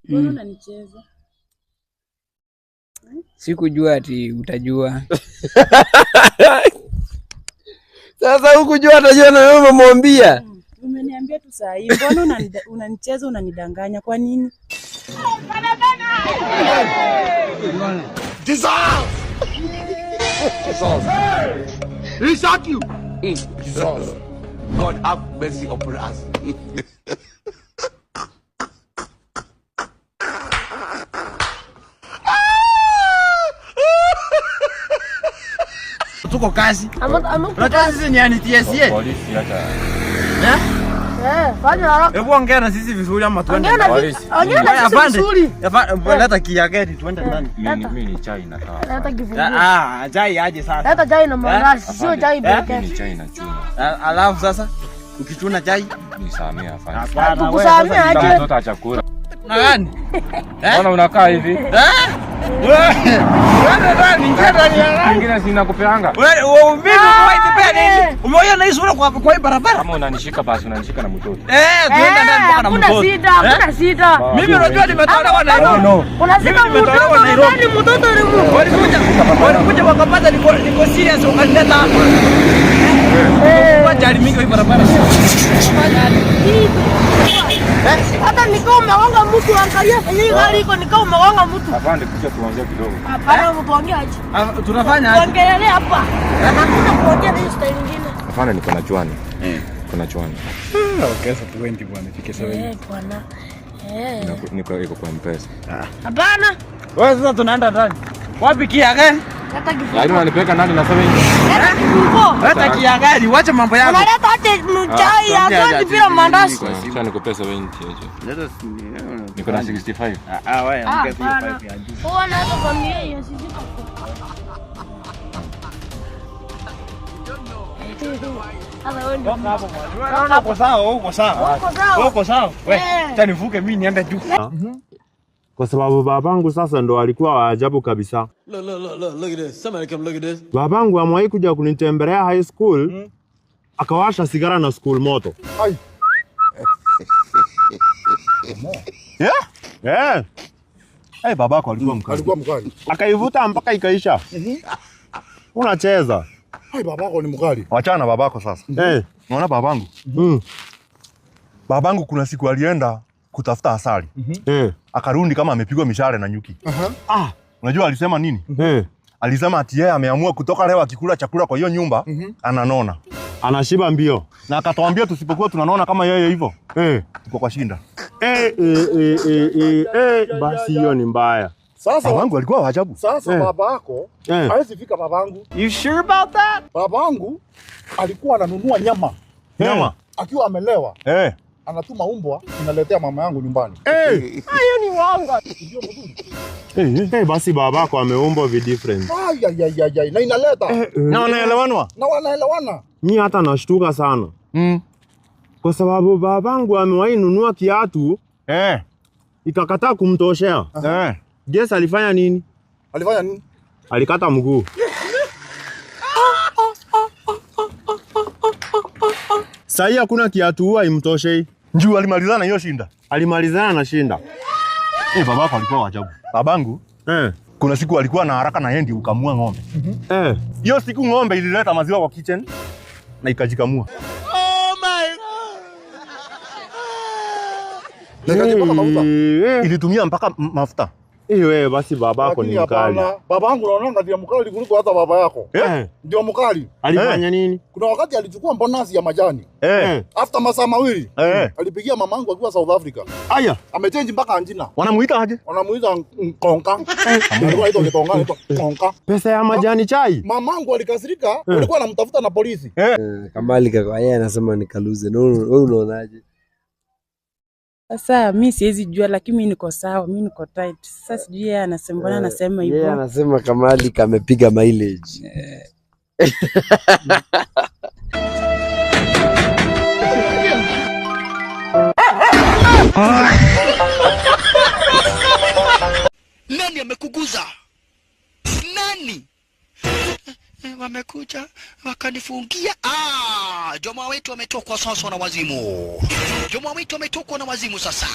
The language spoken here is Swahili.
Mbona unanicheza? Sikujua ati utajua. Sasa hukujua atajua na wewe umemwambia. Umeniambia tu saa hii. Mbona unanicheza unanidanganya kwa nini? Dissolve! He shot you! Dissolve. God have mercy upon us. Tuko kazi. Unataka sisi ni NTSA? Polisi hata. Fanya haraka. Hebu ongea na sisi vizuri ama tuende polisi. Ongea na sisi vizuri. Leta kiageti tuende ndani. Mimi ni chai nataka. Leta kifunguo. Chai aje sasa. Leta chai na mandazi, sio chai pekee. Mimi ni chai na chuna. Alafu sasa ukichuna chai nisamee afanye. hapana Tukusamea aje? Mtoto achakula. nani? Mbona unakaa hivi? Wewe nani njera ni nani? Nyingine sina kupeanga. Wewe mimi unaitipea nini? Umeona na sura kwa hii barabara? Kama unanishika basi unanishika na mtoto. Tuenda ndani mpaka na mtoto. Kuna shida. Mimi unajua nimetolewa na Nairobi. Unasema mtoto ndani mtoto ni mu. Walikuja wakapata niko serious wakanileta hapa. Kwa jali mingi hii barabara. Hata nikao umegonga mtu, angalia hii gari iko nikao umegonga mtu. Afande kuja tuongee kidogo. Hapana, mtuongee aje? Tunafanya aje? Ongelelea hapa. Hakuna kuongea hiyo style nyingine. Afande niko na chwani. Kuna chwani. Okay, sasa 20 bwana, fike 7. Bwana. Niko kwa M-Pesa. Hapana. Wewe sasa tunaenda ndani. Wapi kia gani? Leta kifunguo. Yaani unanipeleka ndani na 7. Leta kifunguo. Leta kia gani? Wacha mambo yako. Unaleta hata mchai ya bila mandazi. Acha nikupe 70 aje. Niko na 65. Wewe ongea 65 ya juu. Kwa nini familia hiyo sisi? Uko sawa, uko sawa. Uko sawa. Wewe, acha nivuke mimi niende juu. Kwa sababu babangu sasa ndo alikuwa wa ajabu kabisa. Look at this. Somebody come look at this. Babangu amwahi kuja kunitembelea high school, akawasha sigara na school moto. Yeah. Hey, babako alikuwa mkali. Alikuwa mkali. Akaivuta mpaka ikaisha. Unacheza. Hai, babako ni mkali. Wachana babako sasa. Unaona babangu? Babangu kuna siku alienda kutafuta asali. Akarudi kama amepigwa mishale na nyuki. Unajua alisema nini? Alisema ati yeye ameamua kutoka leo akikula chakula kwa hiyo nyumba, ananona. Anashiba mbio. Na akatuambia tusipokuwa tunanona kama yeye hivyo, tuko kwa shinda. Basi hiyo ni mbaya. Sasa babangu alikuwa wa ajabu. Sasa babako hawezi fika babangu. You sure about that? Babangu alikuwa ananunua nyama. Nyama akiwa amelewa. Anatuma umbwa inaletea mama yangu nyumbani. Hayo ni wanga. Basi babako ameumbwa vi different. Na inaleta. Na wanaelewana? Na wanaelewana. Mimi hata nashtuka sana. Kwa sababu babangu amewahi nunua kiatu, ikakataa kumtoshea. Guess alifanya nini? Alifanya nini? Alikata mguu. Sasa hakuna kiatu huwa imtoshei. Njoo alimalizana hiyo shinda. Alimalizana na shinda. Babako alikuwa wa ajabu. Babangu kuna siku alikuwa na haraka na yeye ndio ukamua ng'ombe. Hiyo siku ng'ombe ilileta maziwa kwa kitchen na ikajikamua. Oh my God. Ilitumia mpaka mafuta. Wewe basi babako ni mkali. Babangu naona ndio mkali kuliko hata baba yako. Ndio mkali. Alifanya nini? Kuna wakati alichukua bonasi ya majani. After masaa mawili alipigia mamangu akiwa South Africa. Aya, amechange mpaka jina. Wanamuita aje? Wanamuita Konka. Alikuwa anaitwa Konka. Pesa ya majani chai. Mamangu alikasirika, walikuwa wanamtafuta na polisi. Kamali kaka yeye anasema nikaluze. Wewe unaonaje? Sasa mimi siwezi jua, lakini mimi niko sawa, mimi niko tight. Sasa sijui yeye anasema mbona anasema hivyo. Yeye anasema Kamali kamepiga mileage. Nani amekuguza? Nani? Wamekuja wakanifungia. Jomo wetu ametokwa sasa na wazimu. Jomo wetu ametokwa na wazimu sasa.